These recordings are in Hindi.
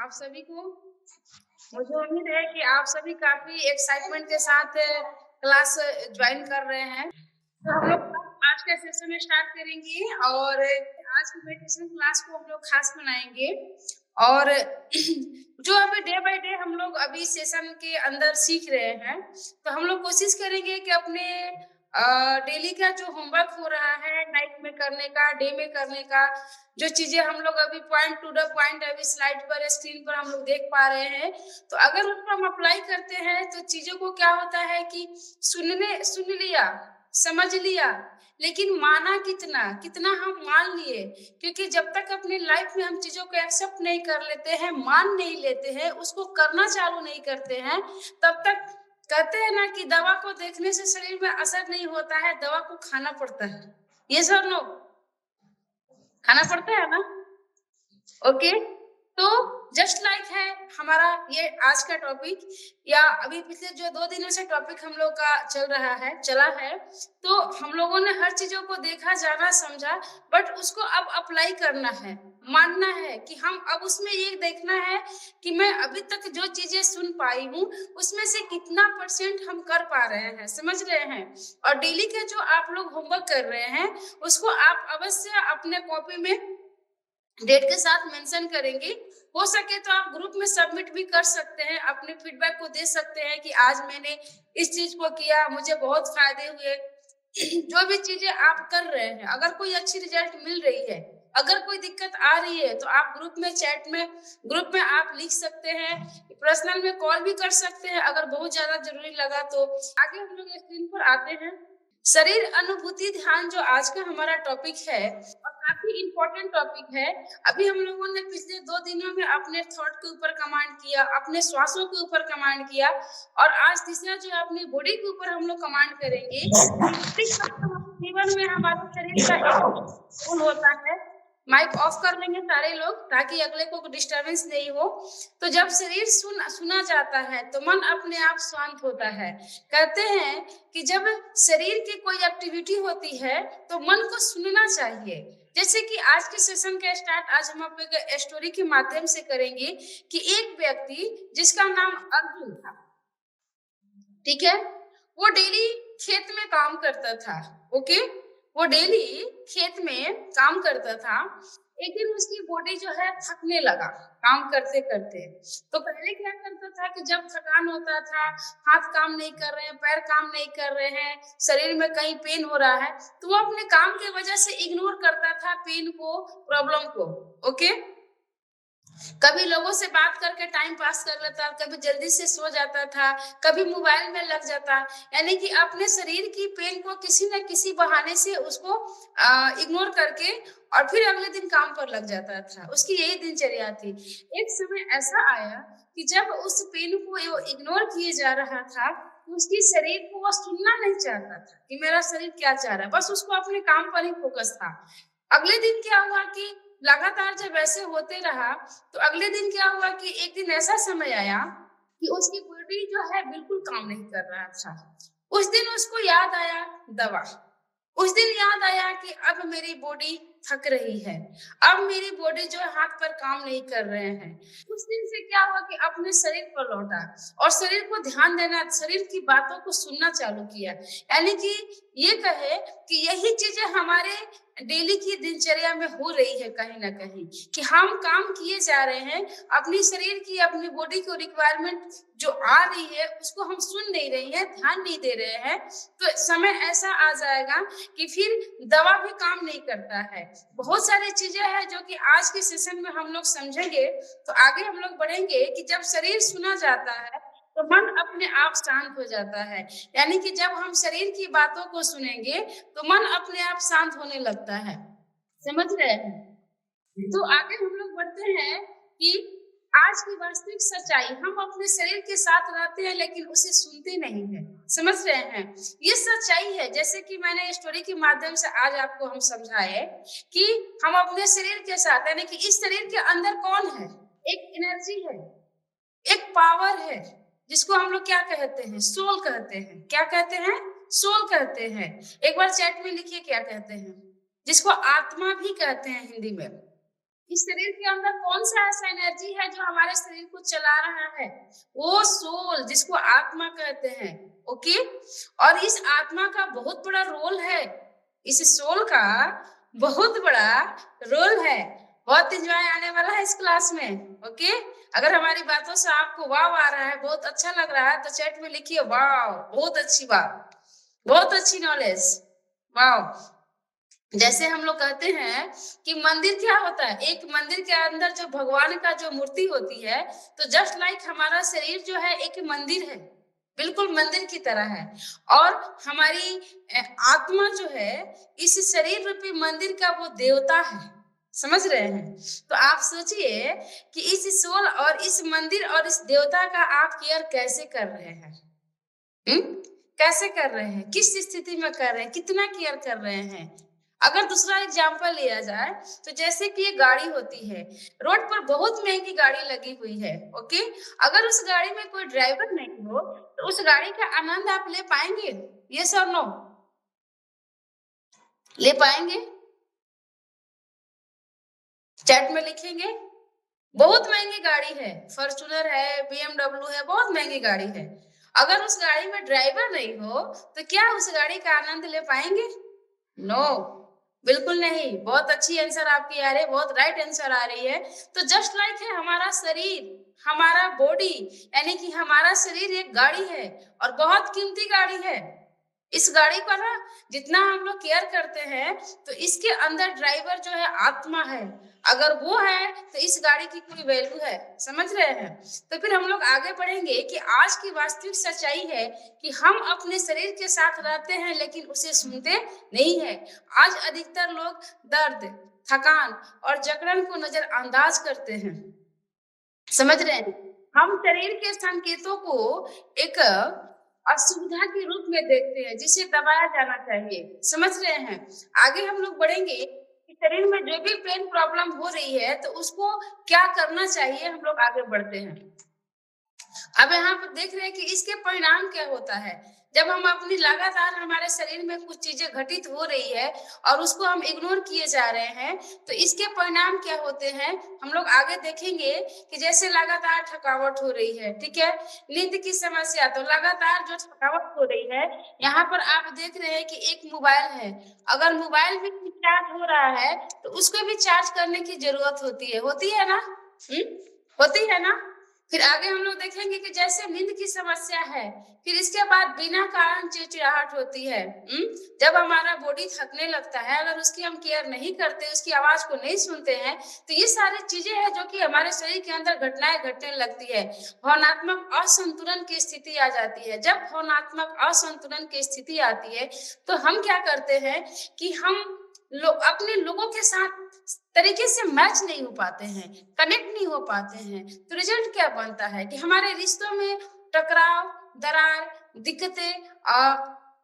आप सभी को। मुझे उम्मीद है कि आप सभी काफी एक्साइटमेंट के साथ क्लास ज्वाइन कर रहे हैं। तो हम लोग आज का सेशन स्टार्ट करेंगे और आज की मेडिटेशन क्लास को हम लोग खास बनाएंगे। और जो अभी डे बाय डे हम लोग अभी सेशन के अंदर सीख रहे हैं, तो हम लोग कोशिश करेंगे कि अपने डेली का जो होमवर्क हो रहा है नाइट में करने का, डे में करने का, जो चीजें हम लोग अभी पॉइंट टू द पॉइंट अभी स्लाइड पर स्क्रीन पर हम लोग देख पा रहे हैं, तो अगर उसको हम अप्लाई करते हैं तो चीजों को क्या होता है कि सुन लिया, समझ लिया, लेकिन माना कितना कितना हम मान लिए। क्योंकि जब तक अपनी लाइफ में हम चीजों को एक्सेप्ट नहीं कर लेते हैं, मान नहीं लेते हैं, उसको करना चालू नहीं करते हैं, तब तक कहते हैं ना कि दवा को देखने से शरीर में असर नहीं होता है, दवा को खाना पड़ता है। ये सब लोग खाना पड़ता है ना। ओके, तो जस्ट लाइक है हमारा ये आज का टॉपिक, या अभी पिछले जो 2 दिनों से टॉपिक हम लोग का चला है, तो हम लोगों ने हर चीजों को देखा, जाना, समझा, बट उसको अब अप्लाई करना है, मानना है कि हम अब उसमें ये देखना है कि मैं अभी तक जो चीजें सुन पाई हूँ उसमें से कितना % हम कर पा रहे हैं, समझ रहे हैं। और डेली के जो आप लोग होमवर्क कर रहे हैं उसको आप अवश्य अपने कॉपी में डेट के साथ मेंशन करेंगे। हो सके तो आप ग्रुप में सबमिट भी कर सकते हैं, अपने फीडबैक को दे सकते हैं कि आज मैंने इस चीज को किया, मुझे बहुत फायदे हुए। जो भी चीजें आप कर रहे हैं, अगर कोई अच्छी रिजल्ट मिल रही है, अगर कोई दिक्कत आ रही है, तो आप ग्रुप में आप लिख सकते हैं, पर्सनल में कॉल भी कर सकते हैं अगर बहुत ज्यादा जरूरी लगा तो। आगे हम लोग स्क्रीन पर आते हैं। शरीर अनुभूति ध्यान जो आज का हमारा टॉपिक है और काफी इम्पोर्टेंट टॉपिक है। अभी हम लोगों ने पिछले 2 दिनों में अपने थॉट के ऊपर कमांड किया, अपने श्वासों के ऊपर कमांड किया, और आज तीसरा जो है अपनी बॉडी के ऊपर हम लोग कमांड करेंगे। जीवन में हमारे शरीर का एक रोल होता है। माइक ऑफ कर लेंगे सारे लोग ताकि अगले को डिस्टरबेंस नहीं हो। तो जब शरीर सुना जाता है तो मन अपने आप शांत होता है। कहते हैं कि जब शरीर की कोई एक्टिविटी होती है तो मन को सुनना चाहिए। जैसे कि आज के सेशन का स्टार्ट आज हम आप एक स्टोरी के माध्यम से करेंगे कि एक व्यक्ति जिसका नाम अर्जुन था, ठीक है, वो डेली खेत में काम करता था। ओके, वो डेली खेत में काम करता था। एक दिन उसकी बॉडी जो है थकने लगा काम करते करते। तो पहले क्या करता था कि जब थकान होता था, हाथ काम नहीं कर रहे हैं, पैर काम नहीं कर रहे हैं, शरीर में कहीं पेन हो रहा है, तो वो अपने काम की वजह से इग्नोर करता था पेन को, प्रॉब्लम को। ओके, कभी लोगों से बात करके टाइम पास कर लेता, कभी जल्दी से सो जाता था, कभी मोबाइल में लग जाता, यानी कि अपने शरीर की पेन को किसी न किसी बहाने से उसको इग्नोर करके और फिर अगले दिन काम पर लग जाता था। उसकी यही दिनचर्या थी। एक समय ऐसा आया कि जब उस पेन को इग्नोर किए जा रहा था, तो उसकी शरीर को वो सुनना नहीं चाहता था कि मेरा शरीर क्या चाह रहा है, बस उसको अपने काम पर ही फोकस था। अगले दिन क्या हुआ कि लगातार जब ऐसे होते रहा, तो अगले दिन क्या हुआ कि एक दिन ऐसा समय आया कि उसकी बॉडी जो है बिल्कुल काम नहीं कर रहा था। उस दिन उसको याद आया दवा। उस दिन याद आया कि अब मेरी बॉडी थक रही है, अब मेरी बॉडी जो हाथ पर काम नहीं कर रहे हैं। उस दिन से क्या हुआ कि अपने शरीर पर लौटा और शरीर को ध्यान देना, शरीर की बातों को सुनना चालू किया। यानी कि ये कहे कि यही चीजें हमारे डेली की दिनचर्या में हो रही है कहीं ना कहीं, कि हम काम किए जा रहे हैं, अपनी शरीर की, अपनी बॉडी को रिक्वायरमेंट जो आ रही है उसको हम सुन नहीं रहे हैं, ध्यान नहीं दे रहे हैं। तो समय ऐसा आ जाएगा कि फिर दवा भी काम नहीं करता है। बहुत सारी चीजें हैं जो कि आज के सेशन में हम लोग समझेंगे। तो आगे हम लोग बढ़ेंगे कि जब शरीर सुना जाता है तो मन अपने आप शांत हो जाता है। यानी कि जब हम शरीर की बातों को सुनेंगे तो मन अपने आप शांत होने लगता है। समझ रहे हैं। तो आगे हम लोग बढ़ते हैं कि आज की वास्तविक सच्चाई, हम अपने शरीर के साथ रहते हैं लेकिन उसे सुनते नहीं है। समझ रहे हैं, ये सच्चाई है। जैसे कि मैंने स्टोरी के माध्यम से आज आपको हम समझाए कि हम अपने शरीर के साथ, यानी कि इस शरीर के अंदर कौन है, एक एनर्जी है, एक पावर है, जिसको हम लोग क्या कहते हैं, सोल कहते हैं। क्या कहते हैं, सोल कहते हैं। एक बार चैट में लिखिए क्या कहते हैं, जिसको आत्मा भी कहते हैं हिंदी में। इस शरीर के अंदर कौन सा ऐसा एनर्जी है जो हमारे शरीर को चला रहा है? वो सोल, जिसको आत्मा कहते हैं। ओके, और इस आत्मा का बहुत बड़ा रोल है, इस सोल का बहुत बड़ा रोल है। बहुत एंजॉय आने वाला है इस क्लास में। ओके, अगर हमारी बातों से आपको वाव आ रहा है, बहुत अच्छा लग रहा है, तो चैट में लिखिए वाव, बहुत अच्छी बात, बहुत अच्छी नॉलेज, वाव। जैसे हम लोग कहते हैं कि मंदिर क्या होता है, एक मंदिर के अंदर जो भगवान का जो मूर्ति होती है, तो जस्ट लाइक हमारा शरीर जो है एक मंदिर है, बिल्कुल मंदिर की तरह है। और हमारी आत्मा जो है इस शरीर रूपी मंदिर का वो देवता है। समझ रहे हैं? तो आप सोचिए कि इस सोल और इस मंदिर और इस देवता का आप केयर कैसे कर रहे हैं? कैसे कर रहे हैं? किस स्थिति में कर रहे हैं? कितना केयर कर रहे हैं? अगर दूसरा एग्जाम्पल लिया जाए, तो जैसे कि ये गाड़ी होती है, रोड पर बहुत महंगी गाड़ी लगी हुई है। ओके, अगर उस गाड़ी में कोई ड्राइवर नहीं हो, तो उस गाड़ी का आनंद आप ले पाएंगे? यस और नो? ले पाएंगे? चैट में लिखेंगे। बहुत महंगी गाड़ी है, फॉर्च्यूनर है, बीएमडब्ल्यू है, बहुत महंगी गाड़ी है। अगर उस गाड़ी में ड्राइवर नहीं हो, तो क्या उस गाड़ी का आनंद ले पाएंगे? नो, बिल्कुल नहीं। बहुत अच्छी आंसर आपकी आ रही है, बहुत राइट आंसर आ रही है। तो जस्ट लाइक है हमारा शरीर, हमारा बॉडी, यानी कि हमारा शरीर एक गाड़ी है और बहुत कीमती गाड़ी है। इस गाड़ी का ना जितना हम लोग केयर करते हैं, तो इसके अंदर ड्राइवर जो है आत्मा है। अगर वो है तो इस गाड़ी की कोई वैल्यू है। समझ रहे हैं? तो फिर हम लोग आगे बढ़ेंगे कि आज की वास्तविक सच्चाई है कि हम अपने शरीर के साथ रहते हैं लेकिन उसे सुनते नहीं है। आज अधिकतर लोग दर्द, थकान और जकड़न को नजरअंदाज करते हैं। समझ रहे हैं? हम शरीर के संकेतों को एक असुविधा के रूप में देखते हैं जिसे दबाया जाना चाहिए। समझ रहे हैं? आगे हम लोग बढ़ेंगे कि शरीर में जो भी पेन प्रॉब्लम हो रही है, तो उसको क्या करना चाहिए, हम लोग आगे बढ़ते हैं। अब यहाँ पर देख रहे हैं कि इसके परिणाम क्या होता है। जब हम अपनी लगातार हमारे शरीर में कुछ चीजें घटित हो रही है और उसको हम इग्नोर किए जा रहे हैं, तो इसके परिणाम क्या होते हैं हम लोग आगे देखेंगे। कि जैसे लगातार थकावट हो रही है, ठीक है, नींद की समस्या, तो लगातार जो थकावट हो रही है, यहाँ पर आप देख रहे हैं कि एक मोबाइल है, अगर मोबाइल भी चार्ज हो रहा है तो उसको भी चार्ज करने की जरूरत होती है ना? होती है ना? फिर आगे हम लोग देखेंगे कि जैसे नींद की समस्या है, फिर इसके बाद बिना कारण चिड़चिड़ाहट होती है। जब हमारा बॉडी थकने लगता है, अगर उसकी हम केयर नहीं करते, उसकी आवाज को नहीं सुनते हैं, तो ये सारी चीजें हैं जो कि हमारे शरीर के अंदर घटनाएं घटने लगती है। भावनात्मक असंतुलन की स्थिति आ जाती है। जब भावनात्मक असंतुलन की स्थिति आती है, तो हम क्या करते हैं कि हम अपने लोगों के साथ तरीके से मैच नहीं हो पाते हैं, कनेक्ट नहीं हो पाते हैं। तो रिजल्ट क्या बनता है कि हमारे रिश्तों में टकराव, दरार, दिक्कतें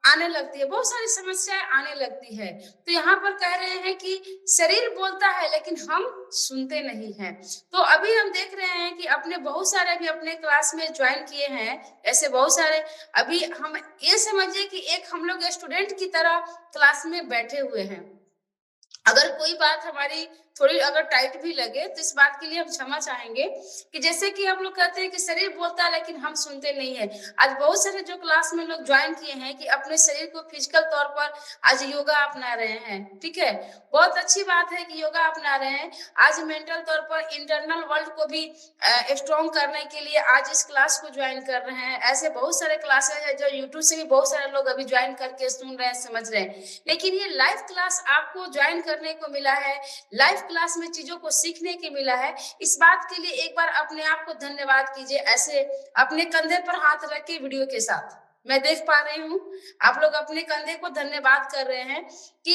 आने लगती है, बहुत सारी समस्याएं आने लगती है। तो यहाँ पर कह रहे हैं कि शरीर बोलता है लेकिन हम सुनते नहीं हैं। तो अभी हम देख रहे हैं कि अपने बहुत सारे अभी अपने क्लास में ज्वाइन किए हैं, ऐसे बहुत सारे। अभी हम ये समझिए कि एक हम लोग स्टूडेंट की तरह क्लास में बैठे हुए हैं। अगर कोई बात हमारी थोड़ी अगर टाइट भी लगे, तो इस बात के लिए हम क्षमा चाहेंगे। कि जैसे कि हम लोग कहते हैं कि शरीर बोलता है लेकिन हम सुनते नहीं है। आज बहुत सारे जो क्लास में लोग ज्वाइन किए हैं कि अपने शरीर को फिजिकल तौर पर आज योगा अपना रहे हैं, ठीक है, बहुत अच्छी बात है कि योगा अपना रहे हैं। आज मेंटल तौर पर इंटरनल वर्ल्ड को भी स्ट्रॉन्ग करने के लिए आज इस क्लास को ज्वाइन कर रहे हैं। ऐसे बहुत सारे क्लासेस है जो यूट्यूब से भी बहुत सारे लोग अभी ज्वाइन करके सुन रहे हैं, समझ रहे हैं। लेकिन ये लाइव क्लास आपको ज्वाइन करने को मिला है, लाइव क्लास में चीजों को सीखने के मिला है, इस बात के लिए एक बार अपने आप को धन्यवाद कीजिए। ऐसे अपने कंधे पर हाथ रख के वीडियो के साथ मैं देख पा रही हूँ आप लोग अपने कंधे को धन्यवाद कर रहे हैं कि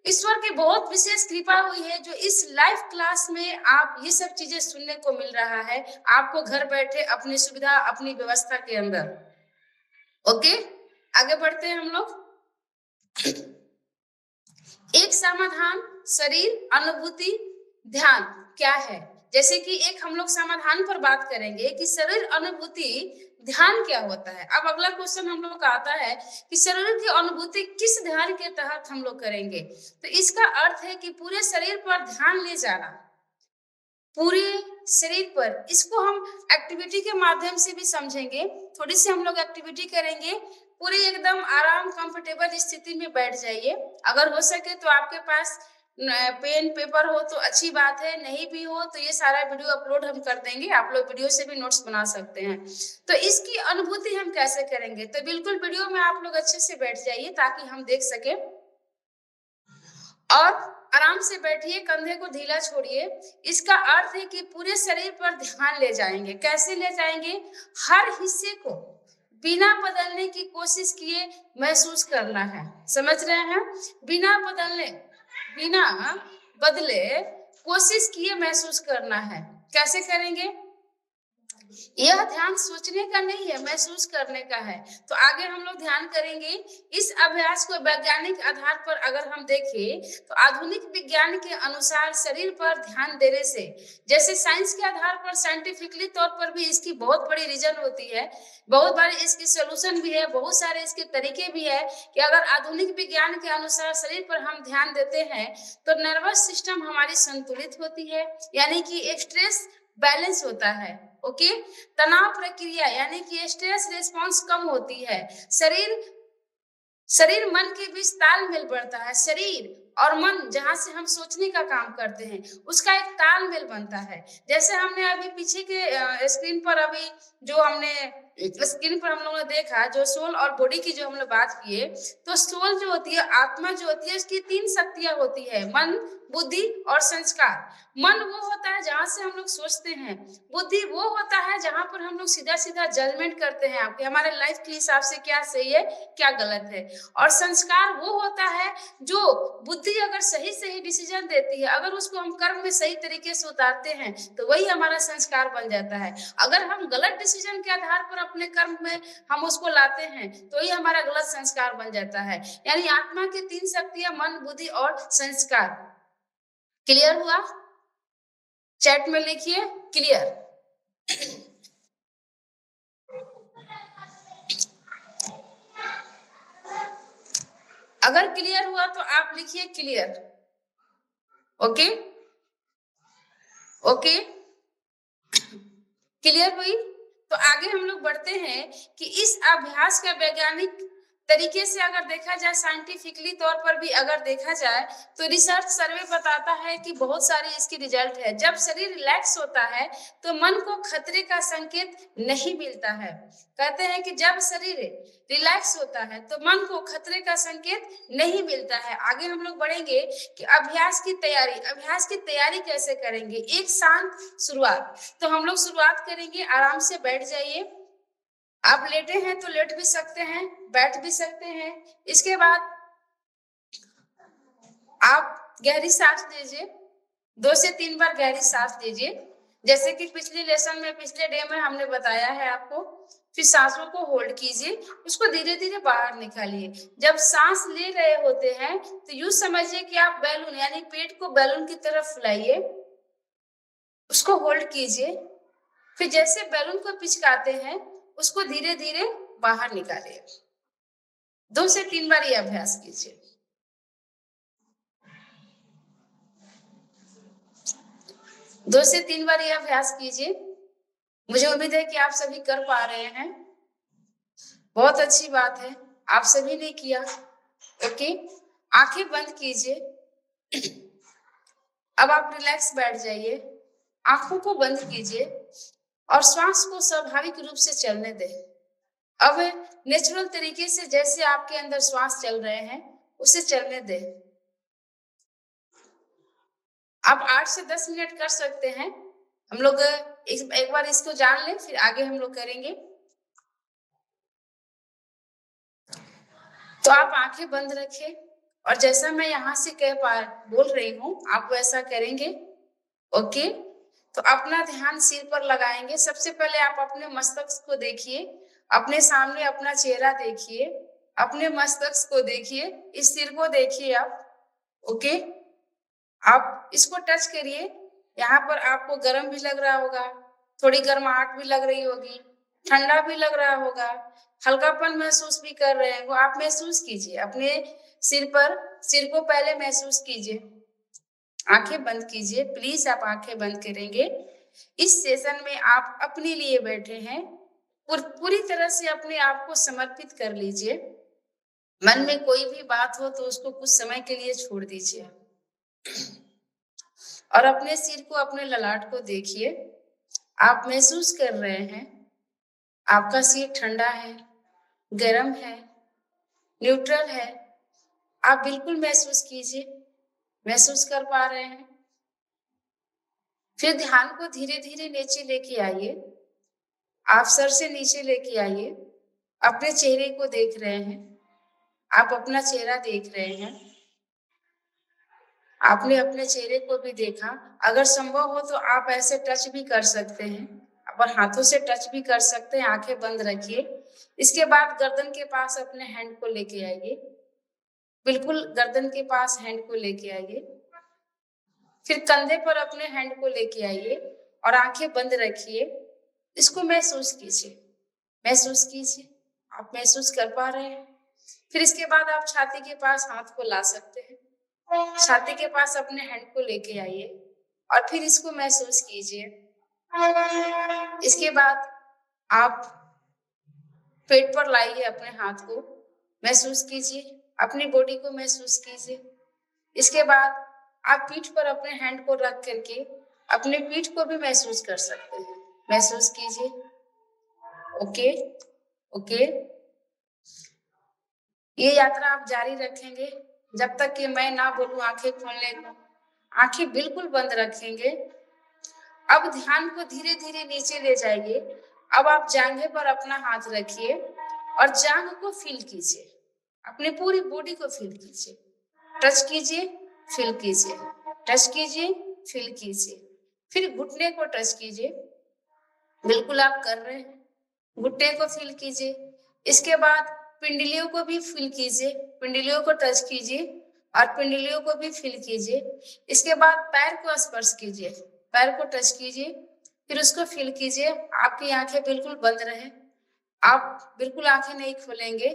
ईश्वर की बहुत विशेष कृपा हुई है जो इस लाइव क्लास में आप ये सब चीजें सुनने को मिल रहा है, आपको घर बैठे अपनी सुविधा अपनी व्यवस्था के अंदर। ओके, आगे बढ़ते हैं हम लोग। एक समाधान, शरीर, अनुभूति, ध्यान क्या है। जैसे कि एक हम लोग समाधान पर बात करेंगे कि शरीर, अनुभूति, ध्यान क्या होता है। अब अगला क्वेश्चन हम लोग का आता है कि शरीर की अनुभूति किस ध्यान के तहत हम लोग करेंगे। तो इसका अर्थ है कि पूरे शरीर पर ध्यान ले जाना, पूरे शरीर पर। इसको हम एक्टिविटी के माध्यम से भी समझेंगे। थोड़ी सी हम लोग एक्टिविटी करेंगे। पूरी एकदम आराम कंफर्टेबल स्थिति में बैठ जाइए। अगर हो सके तो आपके पास पेन पेपर हो तो अच्छी बात है, नहीं भी हो तो ये सारा वीडियो अपलोड हम कर देंगे, आप लोग वीडियो से भी नोट्स बना सकते हैं। तो इसकी अनुभूति हम कैसे करेंगे, तो बिल्कुल वीडियो में आप लोग अच्छे से बैठ जाइए ताकि हम देख सके। और आराम से बैठिए, कंधे को ढीला छोड़िए। इसका अर्थ है कि पूरे शरीर पर ध्यान ले जाएंगे। कैसे ले जाएंगे? हर हिस्से को बिना बदलने की कोशिश किए महसूस करना है। समझ रहे हैं? बिना बदले कोशिश किए महसूस करना है। कैसे करेंगे? यह ध्यान सोचने का नहीं है, महसूस करने का है। तो आगे हम लोग ध्यान करेंगे। इस अभ्यास को वैज्ञानिक आधार पर अगर हम देखें तो आधुनिक विज्ञान के अनुसार शरीर पर ध्यान देने से, जैसे साइंस के आधार पर साइंटिफिकली तौर पर भी इसकी बहुत बड़ी रीजन होती है, बहुत बार इसकी सोल्यूशन भी है, बहुत सारे इसके तरीके भी है कि अगर आधुनिक विज्ञान के अनुसार शरीर पर हम ध्यान देते हैं तो नर्वस सिस्टम हमारी संतुलित होती है, यानी कि स्ट्रेस बैलेंस होता है। ओके, तनाव प्रक्रिया यानी कि स्ट्रेस रिस्पॉन्स कम होती है। शरीर मन के बीच तालमेल बढ़ता है। शरीर और मन जहां से हम सोचने का काम करते हैं उसका एक तालमेल बनता है। जैसे हमने अभी पीछे के स्क्रीन पर अभी जो हमने स्क्रीन पर हम लोगों ने देखा, जो सोल और बॉडी की जो हम लोग बात किए, तो सोल जो होती है, आत्मा जो होती है, उसकी 3 शक्तियां होती है, मन, बुद्धि और संस्कार। मन वो होता है जहां से हम लोग सोचते हैं, बुद्धि वो होता है जहां पर हम लोग सीधा सीधा जजमेंट करते हैं आपके हमारे लाइफ के हिसाब से क्या सही है क्या गलत है। और संस्कार वो होता है जो बुद्धि अगर सही सही डिसीजन देती है, अगर उसको हम कर्म में सही तरीके से उतारते हैं तो वही हमारा संस्कार बन जाता है। अगर हम गलत डिसीजन के आधार पर अपने कर्म में हम उसको लाते हैं तो ये हमारा गलत संस्कार बन जाता है। यानी आत्मा की 3 शक्तियां मन, बुद्धि और संस्कार। क्लियर हुआ? चैट में लिखिए क्लियर। अगर क्लियर हुआ तो आप लिखिए क्लियर। ओके ओके, क्लियर हुई? तो आगे हम लोग बढ़ते हैं कि इस अभ्यास का वैज्ञानिक तरीके से अगर देखा जाए, साइंटिफिकली तौर पर भी अगर देखा जाए तो रिसर्च सर्वे बताता है कि बहुत सारी इसकी रिजल्ट है। जब शरीर रिलैक्स होता है तो मन को खतरे का संकेत नहीं मिलता है। कहते हैं कि जब शरीर रिलैक्स होता है तो मन को खतरे का संकेत नहीं मिलता है। आगे हम लोग बढ़ेंगे कि अभ्यास की तैयारी कैसे करेंगे। एक शांत शुरुआत। तो हम लोग शुरुआत करेंगे, आराम से बैठ जाइए। आप लेटे हैं तो लेट भी सकते हैं, बैठ भी सकते हैं। इसके बाद आप गहरी सांस लीजिए, 2 से 3 बार गहरी सांस लीजिए, जैसे कि पिछले लेसन में, पिछले डे में हमने बताया है आपको। फिर सांसों को होल्ड कीजिए, उसको धीरे धीरे बाहर निकालिए। जब सांस ले रहे होते हैं तो यूं समझिए कि आप बैलून यानी पेट को बैलून की तरफ फुलाइए, उसको होल्ड कीजिए। फिर जैसे बैलून को पिचकाते हैं उसको धीरे धीरे बाहर निकालिए। 2 से 3 बार ये अभ्यास कीजिए। 2 से 3 बार ये अभ्यास कीजिए। मुझे उम्मीद है कि आप सभी कर पा रहे हैं। बहुत अच्छी बात है, आप सभी ने किया। ओके, आंखें बंद कीजिए। अब आप रिलैक्स बैठ जाइए, आंखों को बंद कीजिए और श्वास को स्वाभाविक रूप से चलने दें। अब नेचुरल तरीके से जैसे आपके अंदर श्वास चल रहे हैं उसे चलने दें। आप 8 से 10 मिनट कर सकते हैं। हम लोग एक बार इसको जान लें, फिर आगे हम लोग करेंगे। तो आप आंखें बंद रखें और जैसा मैं यहाँ से बोल रही हूँ आप वैसा करेंगे। ओके, तो अपना ध्यान सिर पर लगाएंगे। सबसे पहले आप अपने मस्तिष्क को देखिए, अपने सामने अपना चेहरा देखिए, अपने मस्तिष्क को देखिए, इस सिर को देखिए आप। ओके, आप इसको टच करिए। यहाँ पर आपको गर्म भी लग रहा होगा, थोड़ी गर्माहट भी लग रही होगी, ठंडा भी लग रहा होगा, हल्कापन महसूस भी कर रहे हैं, वो आप महसूस कीजिए। अपने सिर को पहले महसूस कीजिए। आंखें बंद कीजिए, प्लीज आप आंखें बंद करेंगे। इस सेशन में आप अपने लिए बैठे हैं, पूरी तरह से अपने आप को समर्पित कर लीजिए। मन में कोई भी बात हो तो उसको कुछ समय के लिए छोड़ दीजिए और अपने सिर को, अपने ललाट को देखिए। आप महसूस कर रहे हैं आपका सिर ठंडा है, गर्म है, न्यूट्रल है। आप बिल्कुल महसूस कीजिए, महसूस कर पा रहे हैं। फिर ध्यान को धीरे धीरे नीचे लेके आइए। आप सर से नीचे लेके आइए, अपने चेहरे को देख रहे हैं। आप अपना चेहरा देख रहे हैं। आपने अपने चेहरे को भी देखा। अगर संभव हो तो आप ऐसे टच भी कर सकते हैं, और हाथों से टच भी कर सकते हैं। आंखें बंद रखिए। इसके बाद गर्दन के पास अपने हैंड को लेके आइए, बिल्कुल गर्दन के पास हैंड को लेके आइए। फिर कंधे पर अपने हैंड को लेके आइए और आंखें बंद रखिए। इसको महसूस कीजिए, महसूस कीजिए। आप महसूस कर पा रहे हैं। फिर इसके बाद आप छाती के पास हाथ को ला सकते हैं। छाती के पास अपने हैंड को लेके आइए और फिर इसको महसूस कीजिए। इसके बाद आप पेट पर लाइए अपने हाथ को, महसूस कीजिए, अपनी बॉडी को महसूस कीजिए। इसके बाद आप पीठ पर अपने हैंड को रख करके अपने पीठ को भी महसूस कर सकते हैं। महसूस कीजिए। Okay, okay. ये यात्रा आप जारी रखेंगे जब तक कि मैं ना बोलूं आंखें खोलने को। आंखें बिल्कुल बंद रखेंगे। अब ध्यान को धीरे धीरे नीचे ले जाइए। अब आप जांघे पर अपना हाथ रखिए और जांघ को फील कीजिए, अपनी पूरी बॉडी को फील कीजिए। टच कीजिए, फील कीजिए, टच कीजिए, फील कीजिए। फिर घुटने को टच कीजिए, बिल्कुल आप कर रहे हैं। घुटने को फील कीजिए। इसके बाद पिंडलियों को भी फील कीजिए, पिंडलियों को टच कीजिए और पिंडलियों को भी फील कीजिए। इसके बाद पैर को स्पर्श कीजिए, पैर को टच कीजिए, फिर उसको फील कीजिए। आपकी आंखें बिल्कुल बंद रहे, आप बिल्कुल आंखें नहीं खोलेंगे।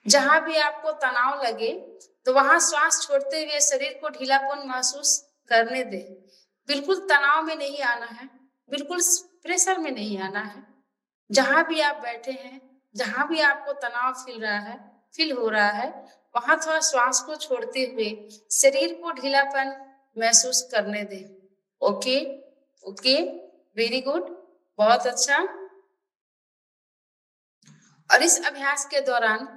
जहां भी आपको तनाव लगे तो वहां श्वास छोड़ते हुए शरीर को ढीलापन महसूस करने दे। बिल्कुल तनाव में नहीं आना है, बिल्कुल प्रेशर में नहीं आना है। जहां भी आप बैठे हैं, जहां भी आपको तनाव फील हो रहा है, वहां थोड़ा श्वास को छोड़ते हुए शरीर को ढीलापन महसूस करने दे। ओके, ओके, वेरी गुड, बहुत अच्छा। और इस अभ्यास के दौरान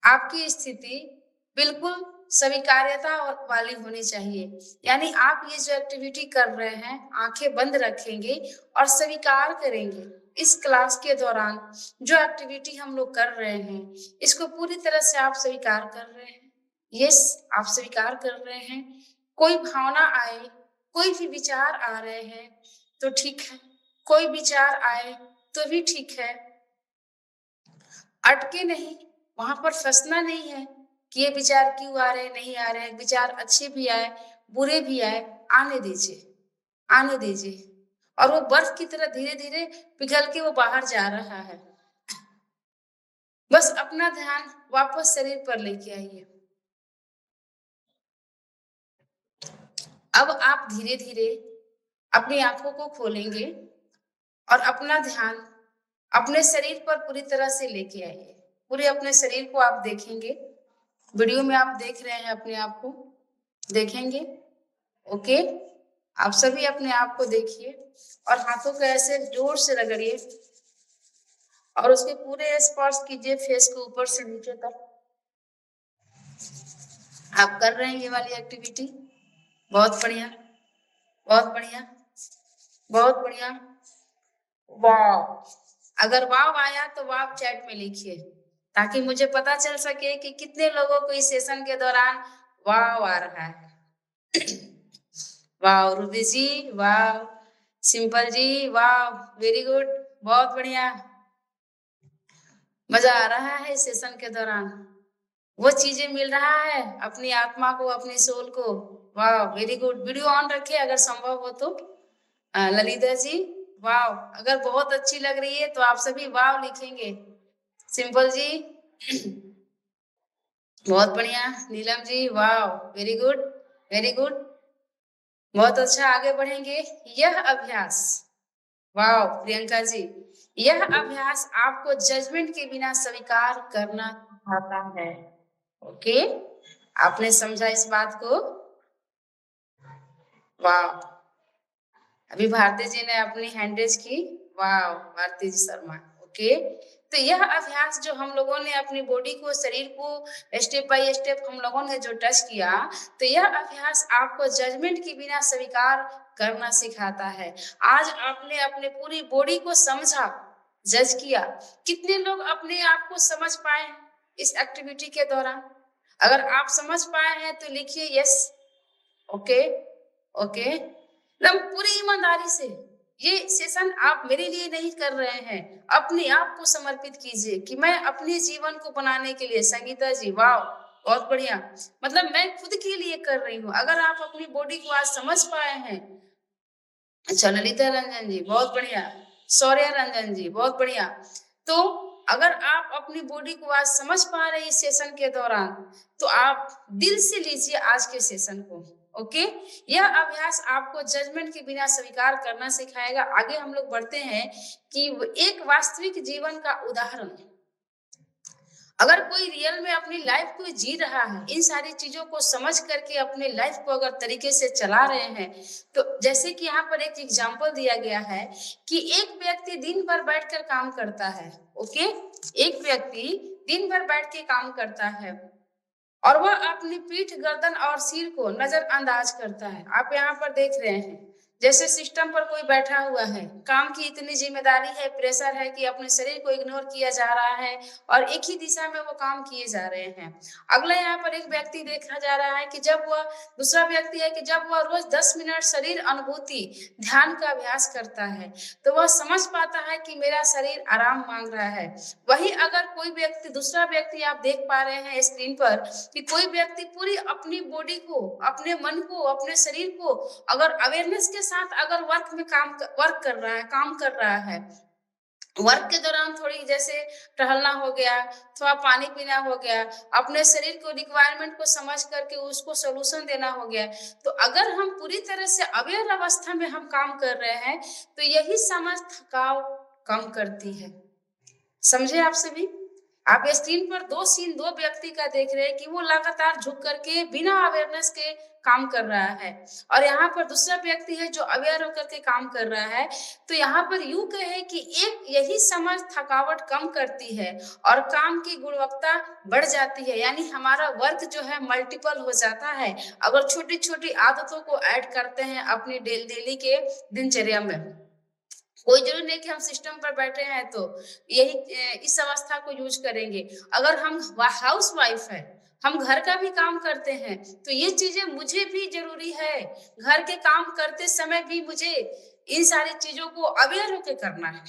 आपकी स्थिति बिल्कुल स्वीकार्यता वाली होनी चाहिए। यानी आप ये जो एक्टिविटी कर रहे हैं, आंखें बंद रखेंगे और स्वीकार करेंगे। इस क्लास के दौरान जो एक्टिविटी हम लोग कर रहे हैं, इसको पूरी तरह से आप स्वीकार कर रहे हैं। यस, आप स्वीकार कर रहे हैं। कोई भावना आए, कोई भी विचार आ रहे हैं तो ठीक है, कोई विचार आए तो भी ठीक है। अटके नहीं, वहां पर फंसना नहीं है कि ये विचार क्यों आ रहे, नहीं आ रहे। विचार अच्छे भी आए, बुरे भी आए, आने दीजिए, आने दीजिए। और वो बर्फ की तरह धीरे धीरे पिघल के वो बाहर जा रहा है। बस अपना ध्यान वापस शरीर पर लेके आइए। अब आप धीरे धीरे अपनी आंखों को खोलेंगे और अपना ध्यान अपने शरीर पर पूरी तरह से लेके आइए। पूरे अपने शरीर को आप देखेंगे। वीडियो में आप देख रहे हैं, अपने आप को देखेंगे। ओके, आप सभी अपने आप को देखिए और हाथों को ऐसे जोर से रगड़िए और उसके पूरे स्पर्श कीजिए फेस को ऊपर से नीचे तक। आप कर रहे हैं ये वाली एक्टिविटी, बहुत बढ़िया, बहुत बढ़िया, बहुत बढ़िया। वाह! अगर वाव आया तो वाव चैट में लिखिए ताकि मुझे पता चल सके कि कितने लोगों को इस सेशन के दौरान वाव आ रहा है। वाह रूबी जी, वाह सिंपल जी, वाह वेरी गुड, बहुत बढ़िया। मजा आ रहा है इस सेशन के दौरान, वो चीजें मिल रहा है अपनी आत्मा को, अपनी सोल को। वाह वेरी गुड। वीडियो ऑन रखिए अगर संभव हो तो। ललिता जी, वाह। अगर बहुत अच्छी लग रही है तो आप सभी वाह लिखेंगे। सिंपल जी, बहुत बढ़िया नीलम जी, वाह, वेरी गुड, वेरी गुड। बहुत अच्छा, आगे बढ़ेंगे। यह अभ्यास, वाह प्रियंका जी, यह अभ्यास आपको जजमेंट के बिना स्वीकार करना सिखाता है। ओके, आपने समझा इस बात को? वाह, अभी भारती जी ने अपनी हैंड रेज की। वाह, भारती जी शर्मा। ओके, तो यह अभ्यास जो हम लोगों ने अपनी बॉडी को, शरीर को स्टेप बाय स्टेप हम लोगों ने जो टच किया, तो यह अभ्यास आपको जजमेंट के बिना स्वीकार करना सिखाता है। आज आपने अपने पूरी बॉडी को समझा, जज किया। कितने लोग अपने आप को समझ पाए इस एक्टिविटी के दौरान? अगर आप समझ पाए हैं तो लिखिए यस। ओके, ओके, एकदम पूरी ईमानदारी से। ये सेशन आप मेरे लिए नहीं कर रहे हैं, अपने आप को समर्पित कीजिए कि मैं अपने जीवन को बनाने के लिए। संगीता जी, वाह, बहुत बढ़िया। मतलब मैं खुद के लिए कर रही हूँ। अगर आप अपनी बॉडी को आज समझ पाए हैं। अच्छा, ललिता रंजन जी, बहुत बढ़िया। सौर्या रंजन जी, बहुत बढ़िया। तो अगर आप अपनी बॉडी को आज समझ पा रहे हैं इस सेशन के दौरान, तो आप दिल से लीजिए आज के सेशन को। ओके, यह अभ्यास आपको जजमेंट के बिना स्वीकार करना सिखाएगा। आगे हम लोग बढ़ते हैं कि एक वास्तविक जीवन का उदाहरण। अगर कोई रियल में अपनी लाइफ को जी रहा है, इन सारी चीजों को समझ करके अपने लाइफ को अगर तरीके से चला रहे हैं, तो जैसे कि यहाँ पर एक एग्जांपल दिया गया है कि एक व्यक्ति दिन भर बैठकर काम करता है। ओके, एक व्यक्ति दिन भर बैठ के काम करता है और वह अपनी पीठ, गर्दन और सिर को नजरअंदाज करता है। आप यहाँ पर देख रहे हैं, जैसे सिस्टम पर कोई बैठा हुआ है, काम की इतनी जिम्मेदारी है, प्रेशर है कि अपने शरीर को इग्नोर किया जा रहा है और एक ही दिशा में वो काम किए जा रहे हैं। अगला यहाँ पर एक व्यक्ति देखा जा रहा है कि जब वह, दूसरा व्यक्ति है कि जब वह रोज 10 मिनट शरीर अनुभूति, ध्यान का अभ्यास करता है, तो वह समझ पाता है कि मेरा शरीर आराम मांग रहा है। वही अगर कोई व्यक्ति, दूसरा व्यक्ति आप देख पा रहे हैं स्क्रीन पर कि कोई व्यक्ति पूरी अपनी बॉडी को, अपने मन को, अपने शरीर को अगर अवेयरनेस के साथ अगर वर्क कर रहा है, काम कर रहा है, वर्क के दौरान थोड़ी जैसे टहलना हो गया, थोड़ा पानी पीना हो गया, अपने शरीर को, रिक्वायरमेंट को समझ करके उसको सोल्यूशन देना हो गया, तो अगर हम पूरी तरह से अवेयर अवस्था में हम काम कर रहे हैं, तो यही समझ थकाव कम करती है। समझे आप सभी? आप स्क्रीन पर दो व्यक्ति का देख रहे हैं कि वो लगातार झुक करके बिना अवेयरनेस के काम कर रहा है, और यहाँ पर दूसरा व्यक्ति है जो अवेयर होकर के काम कर रहा है। तो यहाँ पर यूं कहे कि एक यही समझ थकावट कम करती है और काम की गुणवत्ता बढ़ जाती है, यानी हमारा वर्क जो है मल्टीपल हो जाता है अगर छोटी छोटी आदतों को ऐड करते हैं अपनी डेली के दिनचर्या में। कोई जरूरी नहीं कि हम सिस्टम पर बैठे हैं तो यही इस अवस्था को यूज करेंगे। अगर हम हाउस वाइफ है, हम घर का भी काम करते हैं, तो ये चीजें मुझे भी जरूरी है। घर के काम करते समय भी मुझे इन सारी चीजों को अवेयर होकर करना है,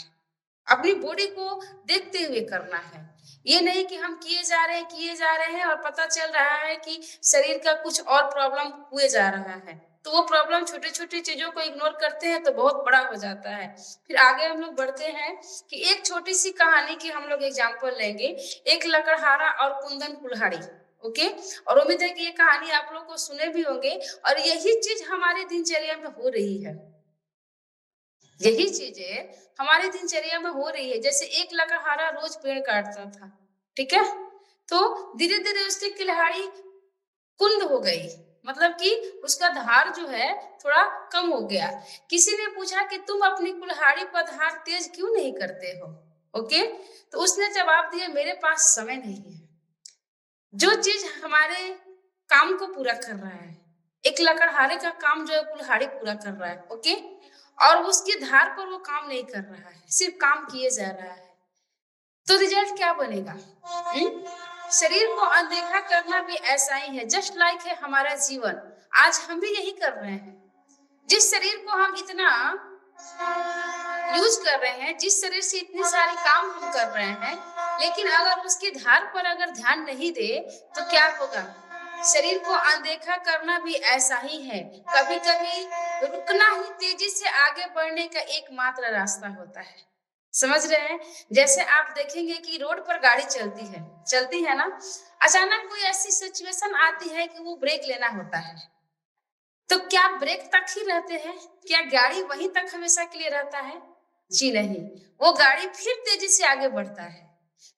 अपनी बॉडी को देखते हुए करना है। ये नहीं कि हम किए जा रहे हैं और पता चल रहा है कि शरीर का कुछ और प्रॉब्लम हुए जा रहा है, तो वो प्रॉब्लम छोटी छोटी चीजों को इग्नोर करते हैं तो बहुत बड़ा हो जाता है। फिर आगे हम लोग बढ़ते हैं कि एक छोटी सी कहानी की हम लोग एग्जाम्पल लेंगे, एक लकड़हारा और कुंदन कुल्हाड़ी। ओके, और उम्मीद है कि ये कहानी आप लोग को सुने भी होंगे, और यही चीज हमारे दिनचर्या में हो रही है। यही चीजें हमारी दिनचर्या में हो रही है। जैसे एक लकड़हारा रोज पेड़ काटता था, ठीक है, तो धीरे धीरे उसकी कुल्हाड़ी कुंद हो गई, मतलब कि उसका धार जो है थोड़ा कम हो गया। किसी ने पूछा कि तुम अपनी कुल्हाड़ी पर धार तेज क्यों नहीं करते हो? ओके, तो उसने जवाब दिया, मेरे पास समय नहीं है। जो चीज हमारे काम को पूरा कर रहा है, एक लकड़हारे का काम जो है कुल्हाड़ी पूरा कर रहा है। ओके, और उसकी धार पर वो काम नहीं कर रहा है, सिर्फ काम किए जा रहा है, तो रिजल्ट क्या बनेगा? शरीर को अनदेखा करना भी ऐसा ही है, जस्ट लाइक है हमारा जीवन। आज हम भी यही कर रहे हैं। जिस शरीर को हम इतना यूज कर रहे हैं, जिस शरीर से इतने सारे काम हम कर रहे हैं, लेकिन अगर उसकी धार पर अगर ध्यान नहीं दे तो क्या होगा? शरीर को अनदेखा करना भी ऐसा ही है। कभी कभी रुकना ही तेजी से आगे बढ़ने का एकमात्र रास्ता होता है। समझ रहे हैं? जैसे आप देखेंगे कि रोड पर गाड़ी चलती है ना, अचानक कोई ऐसी सिचुएशन आती है कि वो ब्रेक लेना होता है। तो क्या ब्रेक तक ही रहते हैं? क्या गाड़ी वहीं तक हमेशा के लिए रहता है? जी नहीं, वो गाड़ी फिर तेज़ी से आगे बढ़ता है।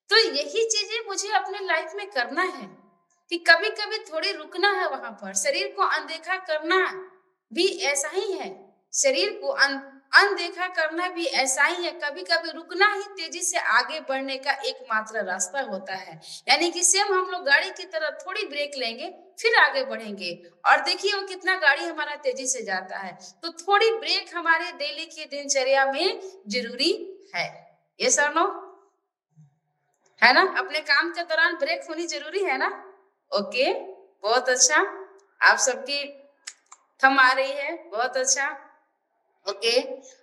तो यही चीज़ें मुझे अपने लाइफ में करना है कि कभी-कभी थोड़ी रुकना है वहाँ पर, शरीर को अनदेखा करना भी ऐसा ही है। शरीर को अनदेखा करना भी ऐसा ही है, कभी-कभी रुकना ही तेज़ी से आगे बढ़ने का एकमात्र रास्ता होता है। यानी कि सेम हम लोग गाड़ी की तरह थोड़ी ब्रेक लेंगे, फिर आगे बढ़ेंगे और देखिए वो कितना गाड़ी हमारा तेज़ी से जाता है। तो थोड़ी ब्रेक हमारे डेली की दिनचर्या में ज़रूरी है। येस और नो? है ना? अपने काम के दौरान ब्रेक होनी ज़रूरी है ना? ओके, बहुत अच्छा। आप सबकी थंब आ रही है, बहुत अच्छा। ओके,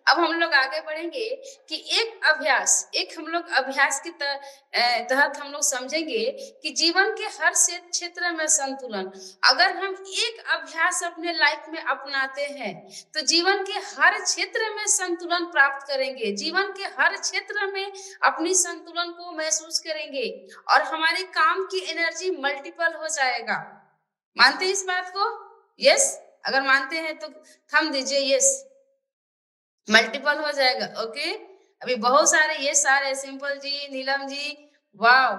अब हम लोग आगे बढ़ेंगे कि एक हम लोग अभ्यास की तहत हम लोग समझेंगे कि जीवन के हर क्षेत्र में संतुलन। अगर हम एक अभ्यास अपने लाइफ में अपनाते हैं, तो जीवन के हर क्षेत्र में संतुलन प्राप्त करेंगे। जीवन के हर क्षेत्र में अपनी संतुलन को महसूस करेंगे और हमारे काम की एनर्जी मल्टीपल हो जाएगा। मानते हैं इस बात को? यस? अगर मानते हैं तो थंब दीजिए यस। मल्टीपल हो जाएगा। ओके, अभी बहुत सारे ये सारे सिंपल जी, नीलम जी, वाव।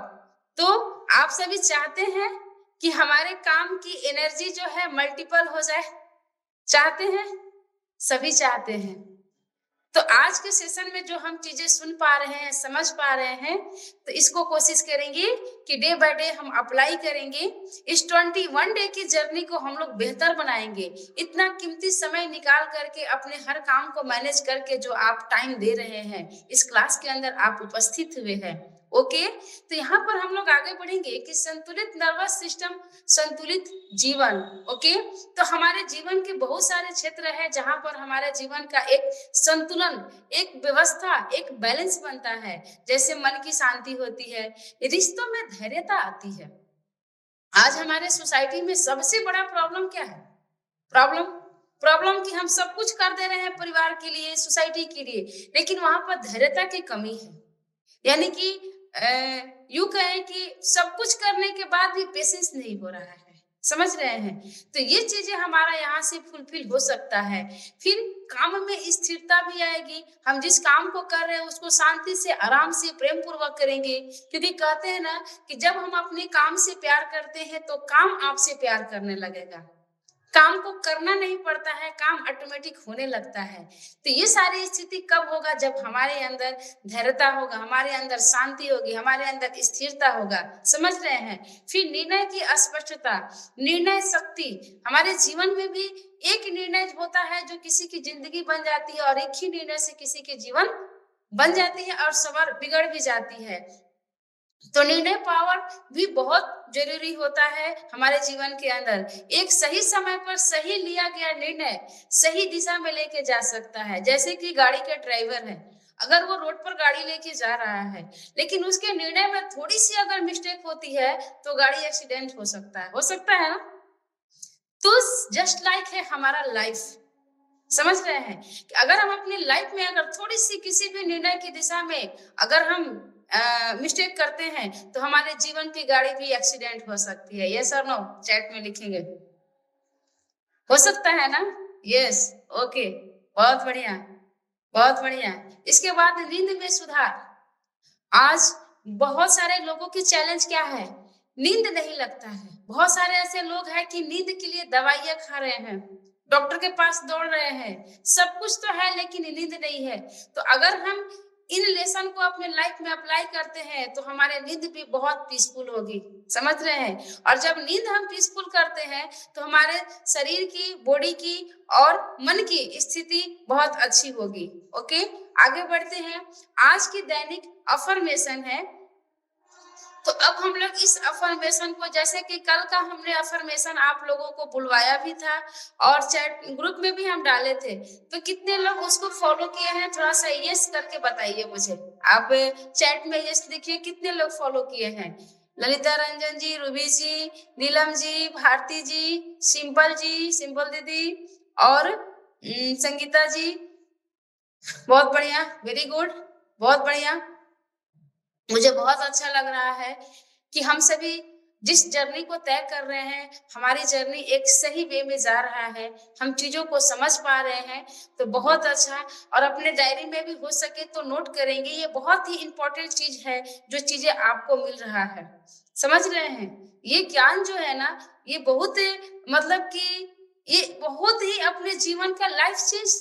तो आप सभी चाहते हैं कि हमारे काम की एनर्जी जो है मल्टीपल हो जाए, चाहते हैं? सभी चाहते हैं। तो आज के सेशन में जो हम चीजें सुन पा रहे हैं, समझ पा रहे हैं, तो इसको कोशिश करेंगे कि डे बाय डे हम अप्लाई करेंगे। इस 21 डे की जर्नी को हम लोग बेहतर बनाएंगे। इतना कीमती समय निकाल करके अपने हर काम को मैनेज करके जो आप टाइम दे रहे हैं, इस क्लास के अंदर आप उपस्थित हुए हैं। ओके, तो यहाँ पर हम लोग आगे बढ़ेंगे कि संतुलित नर्वस सिस्टम, संतुलित जीवन। ओके, तो हमारे जीवन के बहुत सारे क्षेत्र है जहां पर हमारे जीवन का एक संतुलन, एक व्यवस्था, एक बैलेंस बनता है। जैसे मन की शांति होती है, रिश्तों में धैर्यता आती है। आज हमारे सोसाइटी में सबसे बड़ा प्रॉब्लम क्या है? प्रॉब्लम प्रॉब्लम कि हम सब कुछ कर दे रहे हैं परिवार के लिए, सोसाइटी के लिए, लेकिन वहां पर धैर्यता की कमी है। यानी कि यूँ कहें कि सब कुछ करने के बाद भी पेशेंस नहीं हो रहा है। समझ रहे हैं? तो ये चीज़ें हमारा यहाँ से फुलफिल हो सकता है। फिर काम में स्थिरता भी आएगी। हम जिस काम को कर रहे हैं उसको शांति से, आराम से, प्रेम पूर्वक करेंगे। क्योंकि कहते हैं ना कि जब हम अपने काम से प्यार करते हैं तो काम आपसे प्यार करने लगेगा। काम को करना नहीं पड़ता है, काम ऑटोमेटिक होने लगता है। तो ये सारी स्थिति कब होगा? जब हमारे अंदर धैर्यता होगा, हमारे अंदर शांति होगी, हमारे अंदर स्थिरता होगा। समझ रहे हैं? फिर निर्णय की स्पष्टता, निर्णय शक्ति। हमारे जीवन में भी एक निर्णय होता है जो किसी की जिंदगी बन जाती है और एक ही निर्णय से किसी के जीवन बन जाती है और सवार बिगड़ भी जाती है। तो निर्णय पावर भी बहुत जरूरी होता है हमारे जीवन के अंदर। एक सही समय पर सही लिया गया निर्णय सही दिशा में लेके जा सकता है। जैसे कि गाड़ी के ड्राइवर है, अगर वो रोड पर गाड़ी लेके जा रहा है, लेकिन उसके निर्णय में थोड़ी सी अगर मिस्टेक होती है तो गाड़ी एक्सीडेंट हो सकता है ना? तो जस्ट लाइक है हमारा लाइफ। समझ रहे हैं कि अगर हम अपनी लाइफ में अगर थोड़ी सी किसी भी निर्णय की दिशा में अगर हम मिस्टेक करते हैं तो हमारे जीवन की गाड़ी भी एक्सीडेंट हो सकती है। यस और नो? चैट में लिखेंगे। हो सकता है ना? यस। ओके, बहुत बढ़िया, बहुत बढ़िया। इसके बाद नींद में सुधार। आज बहुत सारे लोगों की चैलेंज क्या है? नींद नहीं लगता है। बहुत सारे ऐसे लोग हैं कि नींद के लिए दवाइयां खा रहे हैं, डॉक्टर के पास दौड़ रहे हैं, सब कुछ तो है लेकिन नींद नहीं है। तो अगर हम इन लेसन को अपने लाइफ में अप्लाई करते हैं तो हमारे नींद भी बहुत पीसफुल होगी। समझ रहे हैं? और जब नींद हम पीसफुल करते हैं तो हमारे शरीर की, बॉडी की और मन की स्थिति बहुत अच्छी होगी। ओके, आगे बढ़ते हैं। आज की दैनिक अफर्मेशन है। तो अब हम लोग इस अफर्मेशन को, जैसे कि कल का हमने अफर्मेशन आप लोगों को बुलवाया भी था और चैट ग्रुप में भी हम डाले थे, तो कितने लोग उसको फॉलो किए हैं? थोड़ा सा यस करके बताइए मुझे। आप चैट में यस लिखिए, कितने लोग फॉलो किए हैं? ललिता रंजन जी, रूबी जी, नीलम जी, भारती जी, सिंपल दीदी और संगीता जी। बहुत बढ़िया, वेरी गुड, बहुत बढ़िया। मुझे बहुत अच्छा लग रहा है कि हम सभी जिस जर्नी को तय कर रहे हैं, हमारी जर्नी एक सही वे में जा रहा है, हम चीज़ों को समझ पा रहे हैं, तो बहुत अच्छा। और अपने डायरी में भी हो सके तो नोट करेंगे, ये बहुत ही इम्पोर्टेंट चीज़ है, जो चीज़ें आपको मिल रहा है। समझ रहे हैं? ये ज्ञान जो है ना, ये बहुत मतलब कि ये बहुत ही अपने जीवन का लाइफ चेंज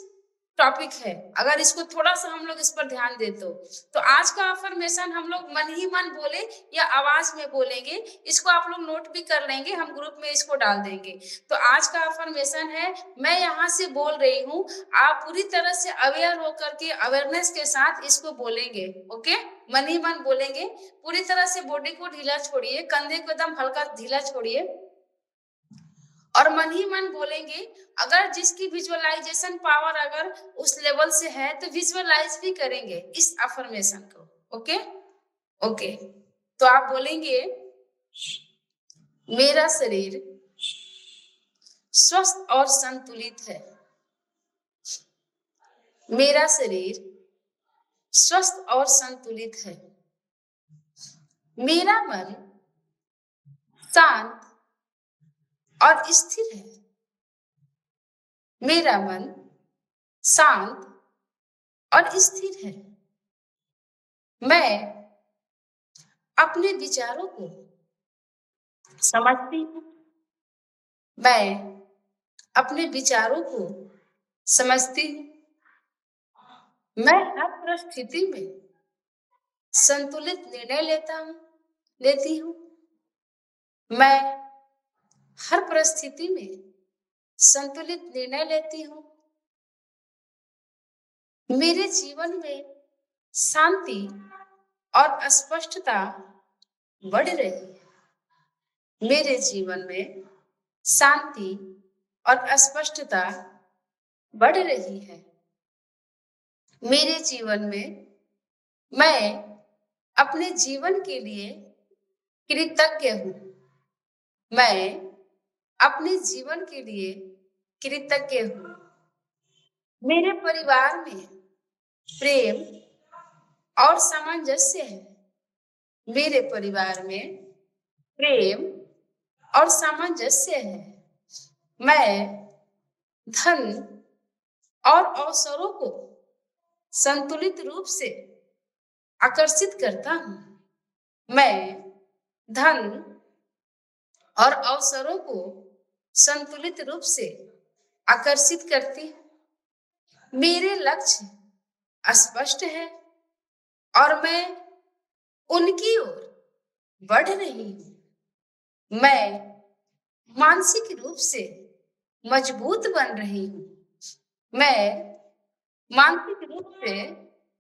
टॉपिक है। अगर इसको थोड़ा-सा हम लोग इस पर ध्यान दें तो। तो आज का अफ़र्मेशन हम लोग मन ही मन बोले या आवाज़ में बोलेंगे, इसको आप लोग नोट भी कर लेंगे, हम ग्रुप में इसको डाल देंगे। तो आज का अफ़र्मेशन है, मैं यहाँ से बोल रही हूँ, आप पूरी तरह से अवेयर होकर के अवेयरनेस के साथ इसको बोलेंगे, ओके? मन ही मन बोलेंगे, पूरी तरह से बॉडी को ढीला छोड़िए, कंधे को एकदम हल्का ढीला छोड़िए और मन ही मन बोलेंगे। अगर जिसकी विजुअलाइजेशन पावर अगर उस लेवल से है तो विजुअलाइज भी करेंगे इस अफर्मेशन को, ओके ओके। तो आप बोलेंगे, मेरा शरीर स्वस्थ और संतुलित है। मेरा शरीर स्वस्थ और संतुलित है। मेरा मन शांत और स्थिर है। मेरा मन शांत और स्थिर है। मैं अपने विचारों को समझती हूँ। मैं अपने विचारों को समझती हूँ। मैं हर परिस्थिति में संतुलित निर्णय लेती हूँ। मैं हर परिस्थिति में संतुलित निर्णय लेती हूँ। मेरे जीवन में शांति और स्पष्टता बढ़ रही है। मेरे जीवन में शांति और स्पष्टता बढ़ रही है। मेरे जीवन में मैं अपने जीवन के लिए कृतज्ञ हूँ। मैं अपने जीवन के लिए कृतज्ञ हूँ। मेरे परिवार में प्रेम और सामंजस्य है। मेरे परिवार में प्रेम और सामंजस्य है। मैं धन और अवसरों को संतुलित रूप से आकर्षित करता हूँ। मैं धन और अवसरों को संतुलित रूप से आकर्षित करती हूँ। मेरे लक्ष्य स्पष्ट है और मैं उनकी ओर बढ़ रही हूँ। मैं मानसिक रूप से मजबूत बन रही हूँ। मैं मानसिक रूप से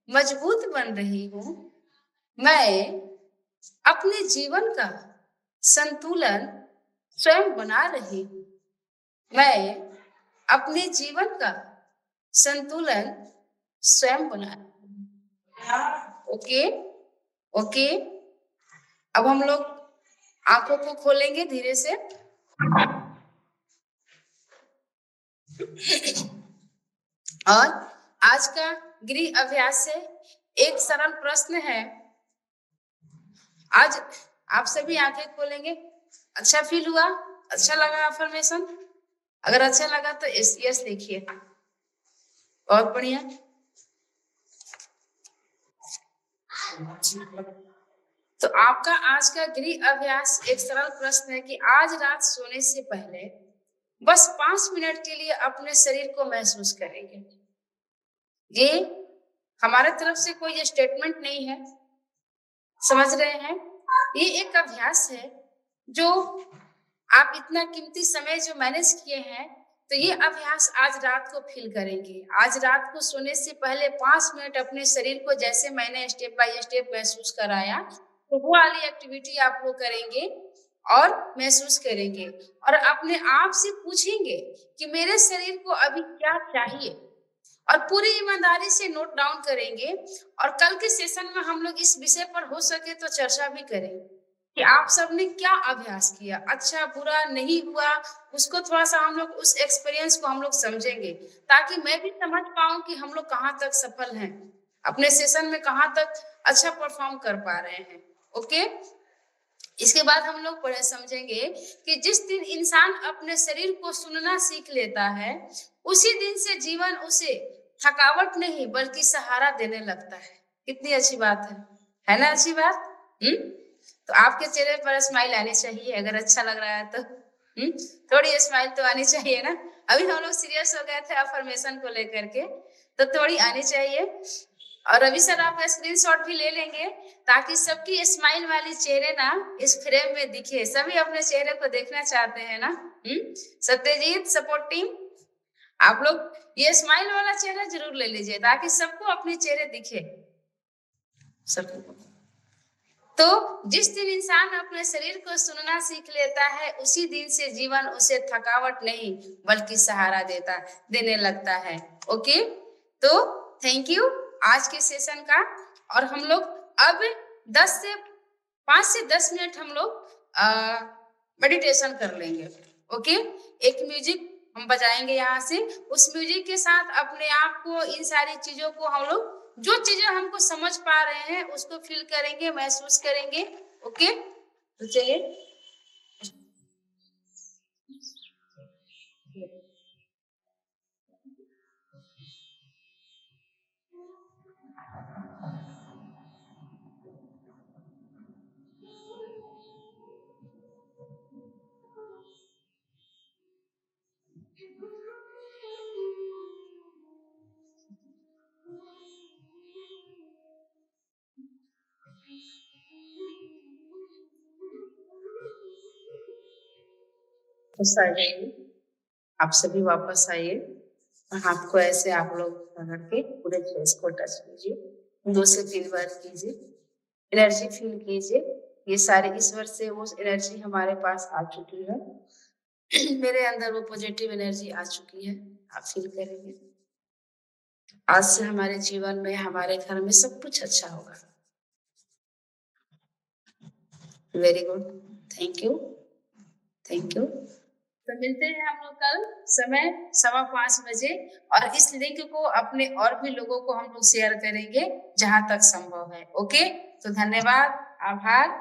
मजबूत बन रही हूँ। मैं अपने जीवन का संतुलन स्वयं बना रही हूँ। मैं अपने जीवन का संतुलन स्वयं बना रही हूँ। Okay okay. अब हम लोग आंखों को खोलेंगे धीरे से। और आज का गृह अभ्यास से एक सरल प्रश्न है। आज आप सभी आंखें खोलेंगे। अच्छा फील हुआ? अच्छा लगा अफर्मेशन? अगर अच्छा लगा तो यस लिखिए। बहुत बढ़िया। तो आपका आज का गृह अभ्यास एक सरल प्रश्न है कि आज रात सोने से पहले बस 5 मिनट के लिए अपने शरीर को महसूस करेंगे। ये हमारे तरफ से कोई स्टेटमेंट नहीं है, समझ रहे हैं? ये एक अभ्यास है जो आप इतना कीमती समय जो मैनेज किए हैं, तो ये अभ्यास आज रात को फील करेंगे। आज रात को सोने से पहले 5 मिनट अपने शरीर को जैसे मैंने स्टेप बाय स्टेप महसूस कराया, तो वो वाली एक्टिविटी आप लोग करेंगे और महसूस करेंगे और अपने आप से पूछेंगे कि मेरे शरीर को अभी क्या चाहिए, और पूरी ईमानदारी से नोट डाउन करेंगे। और कल के सेशन में हम लोग इस विषय पर हो सके तो चर्चा भी करेंगे कि आप सबने क्या अभ्यास किया, अच्छा बुरा नहीं हुआ, उसको थोड़ा सा हम लोग उस एक्सपीरियंस को हम लोग समझेंगे, ताकि मैं भी समझ पाऊं कि हम लोग कहाँ तक सफल हैं। अपने सेशन में कहाँ तक अच्छा परफॉर्म कर पा रहे हैं। ओके, इसके बाद हम लोग पढ़े समझेंगे कि जिस दिन इंसान अपने शरीर को सुनना सीख लेता है, उसी दिन से जीवन उसे थकावट नहीं बल्कि सहारा देने लगता है। कितनी अच्छी बात है ना? अच्छी बात। तो आपके चेहरे पर स्माइल आनी चाहिए, अगर अच्छा लग रहा है तो थोड़ी स्माइल तो आनी चाहिए ना। अभी हम लोग सीरियस हो गए थे अफर्मेशन को लेकर के, तो थोड़ी आनी चाहिए। और अभी सर आप स्क्रीनशॉट भी ले लेंगे ताकि सबकी स्माइल वाली चेहरे ना इस फ्रेम में दिखे। सभी अपने चेहरे को देखना चाहते हैं ना। सत्यजीत सपोर्ट टीम, आप लोग ये स्माइल वाला चेहरा जरूर ले लीजिए ताकि सबको अपने चेहरे दिखे सबको। तो जिस दिन इंसान अपने शरीर को सुनना सीख लेता है, उसी दिन से जीवन उसे थकावट नहीं बल्कि सहारा देने लगता है। ओके, तो थैंक यू आज के सेशन का। और हम लोग अब 5 से 10 मिनट हम लोग मेडिटेशन कर लेंगे। ओके, एक म्यूजिक हम बजाएंगे यहाँ से, उस म्यूजिक के साथ अपने आप को, इन सारी चीजों को हम लोग, जो चीजें हमको समझ पा रहे हैं उसको फील करेंगे, महसूस करेंगे। ओके, तो चलिए। तो साइड आप सभी वापस आइए, हाथ को ऐसे आप लोग पकड़ के पूरे फेस को टच कीजिए, 2 से 3 बार कीजिए, एनर्जी फील कीजिए। ये सारे ईश्वर से वो एनर्जी हमारे पास आ चुकी है, मेरे अंदर वो पॉजिटिव एनर्जी आ चुकी है, आप फील करेंगे। आज से हमारे जीवन में, हमारे घर में सब कुछ अच्छा होगा। Very good, thank you, thank you. तो मिलते हैं हम लोग कल समय 5:15 बजे, और इस लिंक को अपने और भी लोगों को हम लोग शेयर करेंगे जहां तक संभव है। ओके, तो धन्यवाद, आभार।